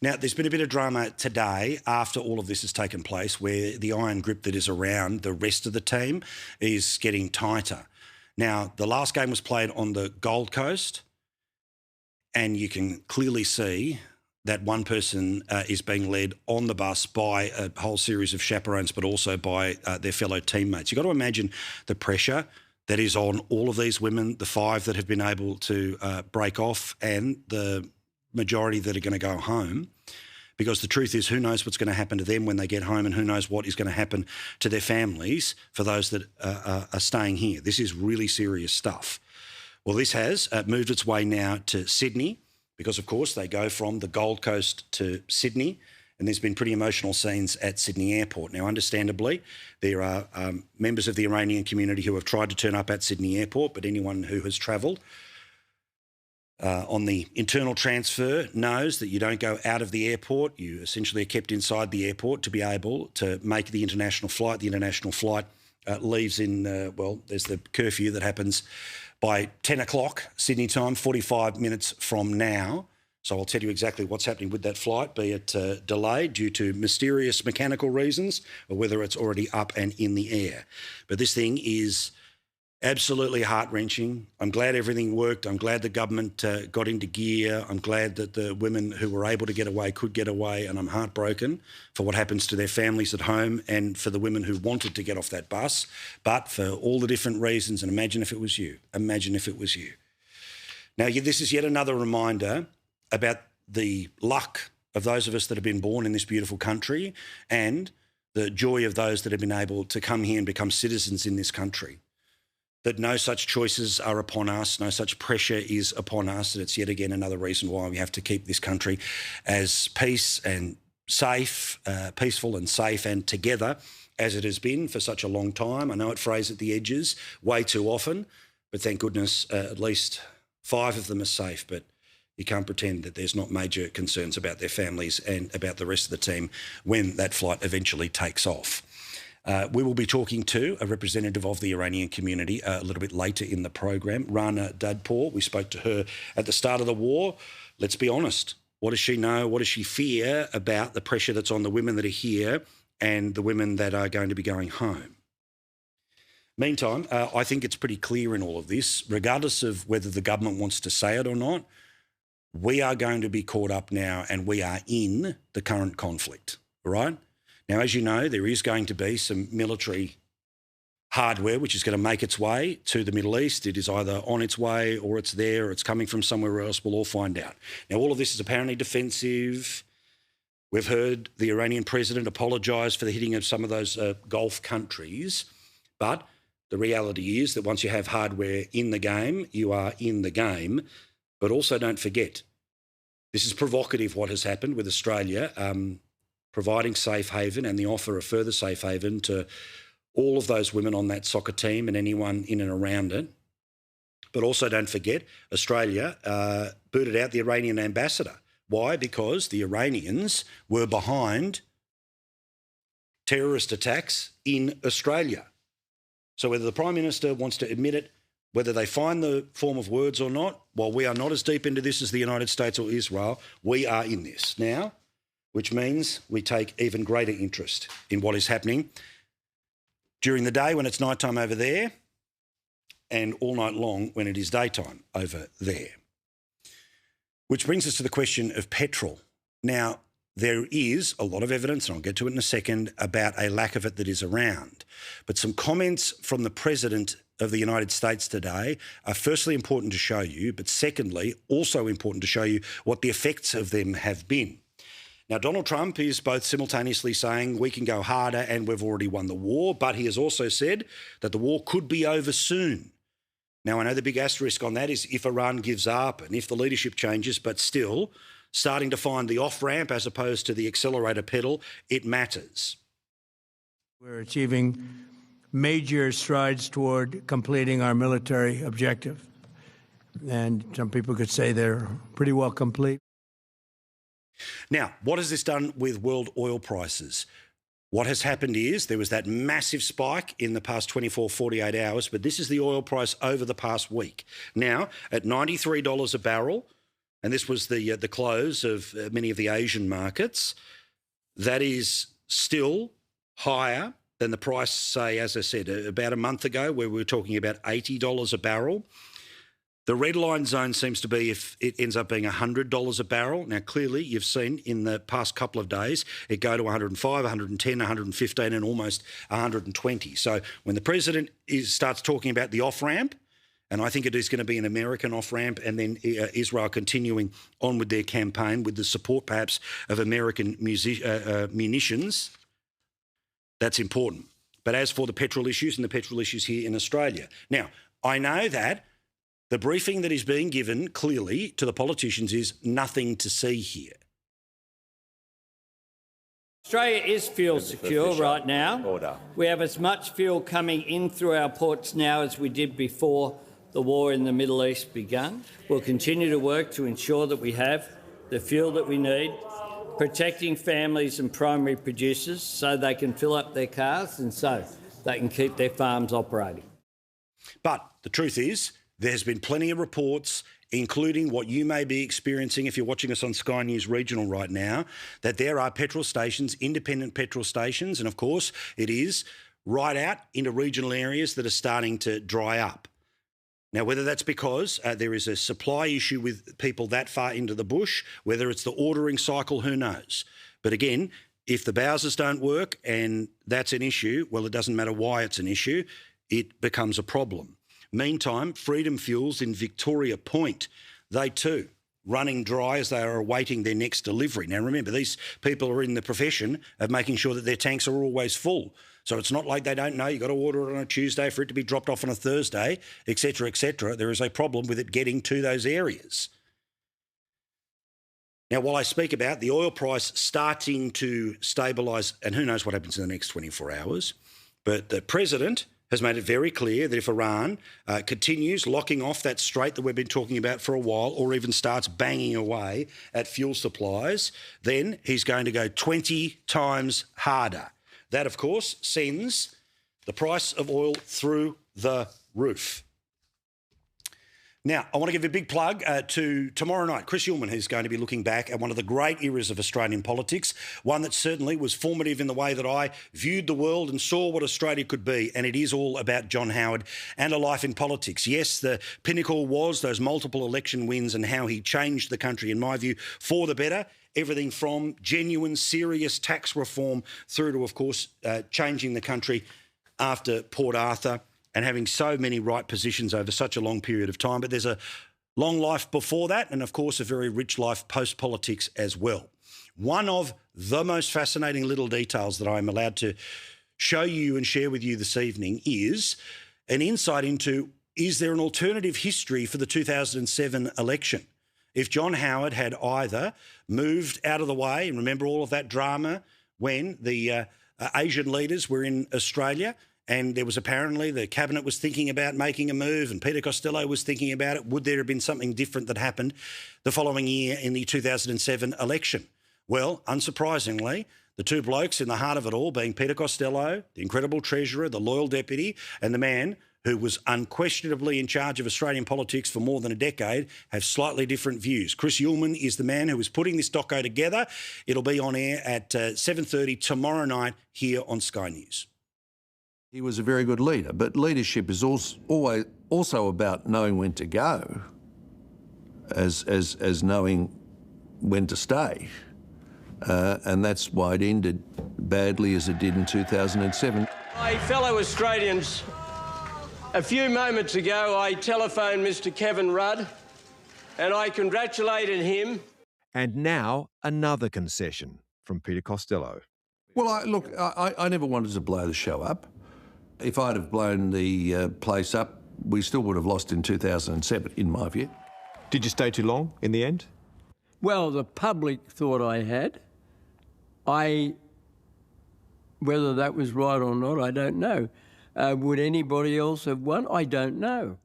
Now, there's been a bit of drama today after all of this has taken place where the iron grip that is around the rest of the team is getting tighter. Now, the last game was played on the Gold Coast and you can clearly see that one person is being led on the bus by a whole series of chaperones, but also by their fellow teammates. You've got to imagine the pressure that is on all of these women, the 5 that have been able to break off and the majority that are going to go home, because the truth is who knows what's going to happen to them when they get home and who knows what is going to happen to their families for those that are staying here. This is really serious stuff. Well, this has moved its way now to Sydney because, of course, they go from the Gold Coast to Sydney, and there's been pretty emotional scenes at Sydney Airport. Now, understandably, there are members of the Iranian community who have tried to turn up at Sydney Airport, but anyone who has travelled on the internal transfer knows that you don't go out of the airport. You essentially are kept inside the airport to be able to make the international flight. The international flight leaves in, well, there's the curfew that happens by 10 o'clock Sydney time, 45 minutes from now. So I'll tell you exactly what's happening with that flight, be it delayed due to mysterious mechanical reasons or whether it's already up and in the air. But this thing is absolutely heart-wrenching. I'm glad everything worked. I'm glad the government got into gear. I'm glad that the women who were able to get away could get away, and I'm heartbroken for what happens to their families at home and for the women who wanted to get off that bus, but for all the different reasons. And imagine if it was you. Imagine if it was you. Now, this is yet another reminder about the luck of those of us that have been born in this beautiful country and the joy of those that have been able to come here and become citizens in this country. That no such choices are upon us, no such pressure is upon us, and it's yet again another reason why we have to keep this country as peaceful and safe and together as it has been for such a long time. I know it frays at the edges way too often, but thank goodness at least 5 of them are safe, but you can't pretend that there's not major concerns about their families and about the rest of the team when that flight eventually takes off. We will be talking to a representative of the Iranian community a little bit later in the program, Rana Dadpour. We spoke to her at the start of the war. Let's be honest. What does she know? What does she fear about the pressure that's on the women that are here and the women that are going to be going home? Meantime, I think it's pretty clear in all of this, regardless of whether the government wants to say it or not, we are going to be caught up now and we are in the current conflict, all right? Now, as you know, there is going to be some military hardware which is going to make its way to the Middle East. It is either on its way or it's there or it's coming from somewhere else. We'll all find out. Now, all of this is apparently defensive. We've heard the Iranian president apologise for the hitting of some of those Gulf countries. But the reality is that once you have hardware in the game, you are in the game. But also don't forget, this is provocative what has happened with Australia providing safe haven and the offer of further safe haven to all of those women on that soccer team and anyone in and around it. But also don't forget, Australia booted out the Iranian ambassador. Why? Because the Iranians were behind terrorist attacks in Australia. So whether the Prime Minister wants to admit it, whether they find the form of words or not, while we are not as deep into this as the United States or Israel, we are in this now, which means we take even greater interest in what is happening during the day when it's nighttime over there and all night long when it is daytime over there. Which brings us to the question of petrol. Now, there is a lot of evidence, and I'll get to it in a second, about a lack of it that is around. But some comments from the President of the United States today are firstly important to show you, but secondly, also important to show you what the effects of them have been. Now, Donald Trump is both simultaneously saying we can go harder and we've already won the war, but he has also said that the war could be over soon. Now, I know the big asterisk on that is if Iran gives up and if the leadership changes, but still, starting to find the off-ramp as opposed to the accelerator pedal, it matters. We're achieving major strides toward completing our military objective. And some people could say they're pretty well complete. Now, what has this done with world oil prices? What has happened is there was that massive spike in the past 24, 48 hours, but this is the oil price over the past week. Now, at $93 a barrel, and this was the close of many of the Asian markets, that is still higher than the price, say, as I said, about a month ago, where we were talking about $80 a barrel. The red line zone seems to be if it ends up being $100 a barrel. Now, clearly, you've seen in the past couple of days it go to 105, 110, 115 and almost 120. So when the president starts talking about the off-ramp, and I think it is going to be an American off-ramp, and then Israel continuing on with their campaign with the support perhaps of American munitions, that's important. But as for the petrol issues and the petrol issues here in Australia, now, I know that the briefing that is being given clearly to the politicians is nothing to see here. Australia is fuel secure right now. Order. We have as much fuel coming in through our ports now as we did before the war in the Middle East began. We'll continue to work to ensure that we have the fuel that we need, protecting families and primary producers so they can fill up their cars and so they can keep their farms operating. But the truth is, there's been plenty of reports, including what you may be experiencing if you're watching us on Sky News Regional right now, that there are petrol stations, independent petrol stations, and of course it is right out into regional areas that are starting to dry up. Now, whether that's because there is a supply issue with people that far into the bush, whether it's the ordering cycle, who knows? But again, if the Bowsers don't work and that's an issue, well, it doesn't matter why it's an issue, it becomes a problem. Meantime, Freedom Fuels in Victoria Point, they too running dry as they are awaiting their next delivery. Now, remember, these people are in the profession of making sure that their tanks are always full. So it's not like they don't know you've got to order it on a Tuesday for it to be dropped off on a Thursday, etc., etc. There is a problem with it getting to those areas. Now, while I speak about the oil price starting to stabilise, and who knows what happens in the next 24 hours, but the president has made it very clear that if Iran continues locking off that strait that we've been talking about for a while, or even starts banging away at fuel supplies, then he's going to go 20 times harder. That, of course, sends the price of oil through the roof. Now, I want to give a big plug to tomorrow night, Chris Uhlmann, who's going to be looking back at one of the great eras of Australian politics, one that certainly was formative in the way that I viewed the world and saw what Australia could be, and it is all about John Howard and a life in politics. Yes, the pinnacle was those multiple election wins and how he changed the country, in my view, for the better. Everything from genuine, serious tax reform through to, of course, changing the country after Port Arthur and having so many right positions over such a long period of time. But there's a long life before that and, of course, a very rich life post-politics as well. One of the most fascinating little details that I'm allowed to show you and share with you this evening is an insight into, is there an alternative history for the 2007 election? If John Howard had either moved out of the way, and remember all of that drama when the Asian leaders were in Australia, and there was apparently the cabinet was thinking about making a move and Peter Costello was thinking about it. Would there have been something different that happened the following year in the 2007 election? Well, unsurprisingly, the two blokes in the heart of it all being Peter Costello, the incredible treasurer, the loyal deputy, and the man who was unquestionably in charge of Australian politics for more than a decade, have slightly different views. Chris Uhlmann is the man who is putting this doco together. It'll be on air at 7:30 tomorrow night here on Sky News. He was a very good leader, but leadership is also about knowing when to go, as knowing when to stay. And that's why it ended badly as it did in 2007. My fellow Australians, a few moments ago I telephoned Mr Kevin Rudd and I congratulated him. And now another concession from Peter Costello. Well, I never wanted to blow the show up. If I'd have blown the place up, we still would have lost in 2007, in my view. Did you stay too long in the end? Well, the public thought I had. Whether that was right or not, I don't know. Would anybody else have won? I don't know.